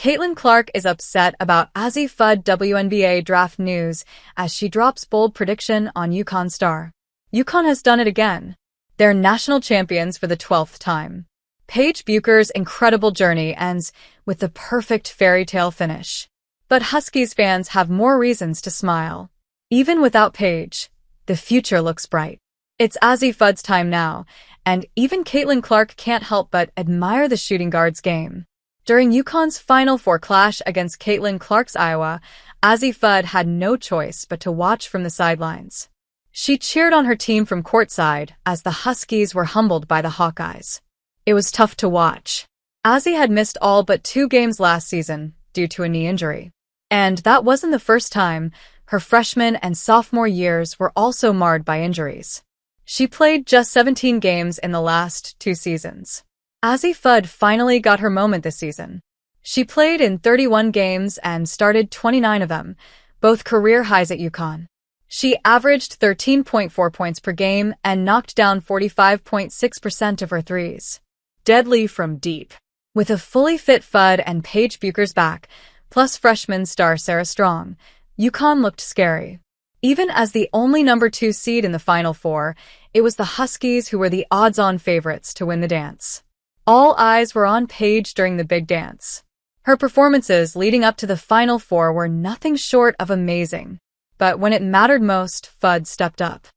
Caitlin Clark is upset about Azzi Fudd WNBA draft news as she drops bold prediction on UConn star. UConn has done it again. They're national champions for the 12th time. Paige Buecher's incredible journey ends with the perfect fairy tale finish. But Huskies fans have more reasons to smile. Even without Paige, the future looks bright. It's Azzi Fudd's time now, and even Caitlin Clark can't help but admire the shooting guard's game. During UConn's Final Four clash against Caitlin Clark's Iowa, Azzi Fudd had no choice but to watch from the sidelines. She cheered on her team from courtside as the Huskies were humbled by the Hawkeyes. It was tough to watch. Azzi had missed all but 2 games last season due to a knee injury. And that wasn't the first time. Her freshman and sophomore years were also marred by injuries. She played just 17 games in the last 2 seasons. Azzi Fudd finally got her moment this season. She played in 31 games and started 29 of them, both career highs at UConn. She averaged 13.4 points per game and knocked down 45.6% of her threes. Deadly from deep. With a fully fit Fudd and Paige Buecher's back, plus freshman star Sarah Strong, UConn looked scary. Even as the only number 2 seed in the Final Four, it was the Huskies who were the odds-on favorites to win the dance. All eyes were on Paige during the big dance. Her performances leading up to the Final Four were nothing short of amazing. But when it mattered most, Fudd stepped up.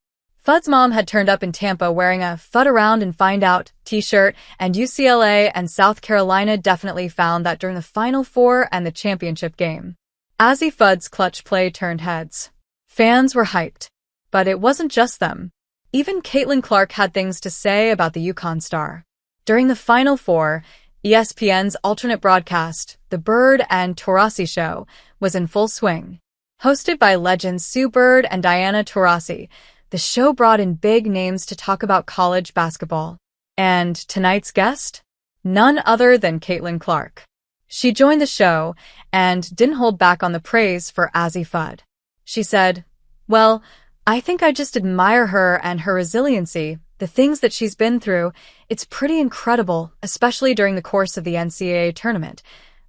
Fudd's mom had turned up in Tampa wearing a Fudd Around and Find Out t-shirt, and UCLA and South Carolina definitely found that during the Final Four and the championship game. Azzi Fudd's clutch play turned heads. Fans were hyped. But it wasn't just them. Even Caitlin Clark had things to say about the UConn star. During the Final Four, ESPN's alternate broadcast, The Bird and Taurasi Show, was in full swing. Hosted by legends Sue Bird and Diana Taurasi, the show brought in big names to talk about college basketball. And tonight's guest? None other than Caitlin Clark. She joined the show and didn't hold back on the praise for Azzi Fudd. She said, "Well, I think I just admire her and her resiliency, the things that she's been through. It's pretty incredible, especially during the course of the NCAA tournament.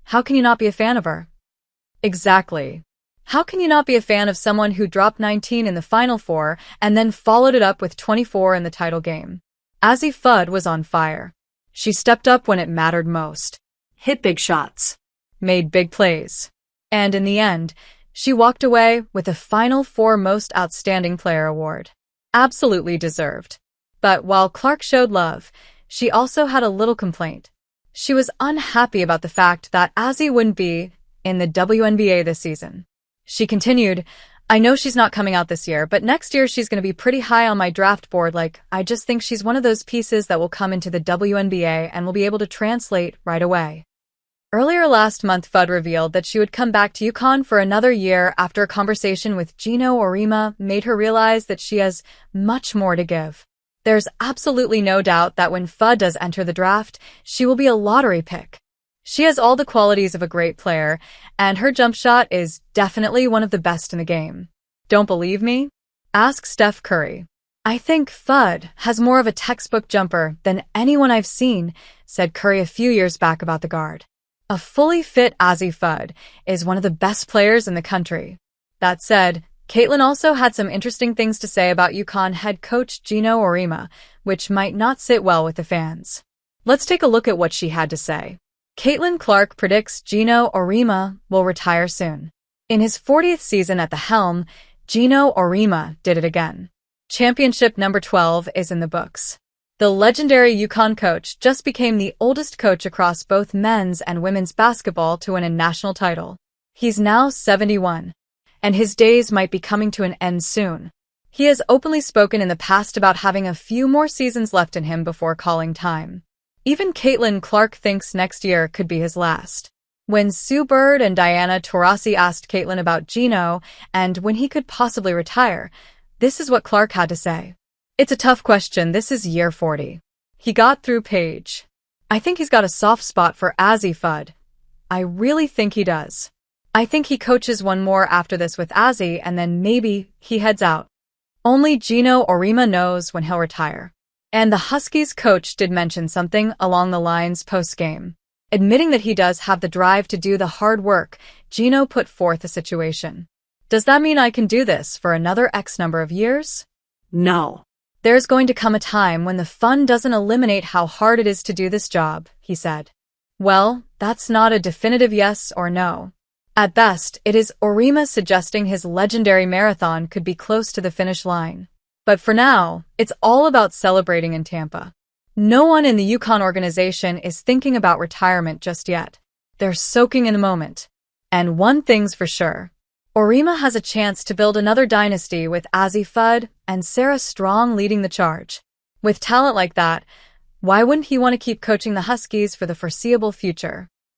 How can you not be a fan of her?" Exactly. How can you not be a fan of someone who dropped 19 in the Final Four and then followed it up with 24 in the title game? Azzi Fudd was on fire. She stepped up when it mattered most. Hit big shots. Made big plays. And in the end, she walked away with the Final Four Most Outstanding Player award. Absolutely deserved. But while Clark showed love, she also had a little complaint. She was unhappy about the fact that Azzi wouldn't be in the WNBA this season. She continued, "I know she's not coming out this year, but next year she's going to be pretty high on my draft board. I just think she's one of those pieces that will come into the WNBA and will be able to translate right away." Earlier last month, Fudd revealed that she would come back to UConn for another year after a conversation with Geno Auriemma made her realize that she has much more to give. There's absolutely no doubt that when Fudd does enter the draft, she will be a lottery pick. She has all the qualities of a great player, and her jump shot is definitely one of the best in the game. Don't believe me? Ask Steph Curry. "I think Fudd has more of a textbook jumper than anyone I've seen," said Curry a few years back about the guard. A fully fit Azzi Fudd is one of the best players in the country. That said, Caitlin also had some interesting things to say about UConn head coach Geno Auriemma, which might not sit well with the fans. Let's take a look at what she had to say. Caitlin Clark predicts Geno Auriemma will retire soon. In his 40th season at the helm, Geno Auriemma did it again. Championship number 12 is in the books. The legendary UConn coach just became the oldest coach across both men's and women's basketball to win a national title. He's now 71, and his days might be coming to an end soon. He has openly spoken in the past about having a few more seasons left in him before calling time. Even Caitlin Clark thinks next year could be his last. When Sue Bird and Diana Taurasi asked Caitlin about Geno and when he could possibly retire, this is what Clark had to say. "It's a tough question. This is year 40. He got through Paige. I think he's got a soft spot for Azzi Fudd. I really think he does. I think he coaches one more after this with Azzi and then maybe he heads out. Only Geno Auriemma knows when he'll retire." And the Huskies coach did mention something along the lines post-game. Admitting that he does have the drive to do the hard work, Geno put forth a situation. Does that mean I can do this for another X number of years? No. There's going to come a time when the fun doesn't eliminate how hard it is to do this job, he said. Well, that's not a definitive yes or no. At best, it is Auriemma suggesting his legendary marathon could be close to the finish line. But for now, it's all about celebrating in Tampa. No one in the UConn organization is thinking about retirement just yet. They're soaking in the moment. And one thing's for sure. Auriemma has a chance to build another dynasty with Azzi Fudd and Sarah Strong leading the charge. With talent like that, why wouldn't he want to keep coaching the Huskies for the foreseeable future?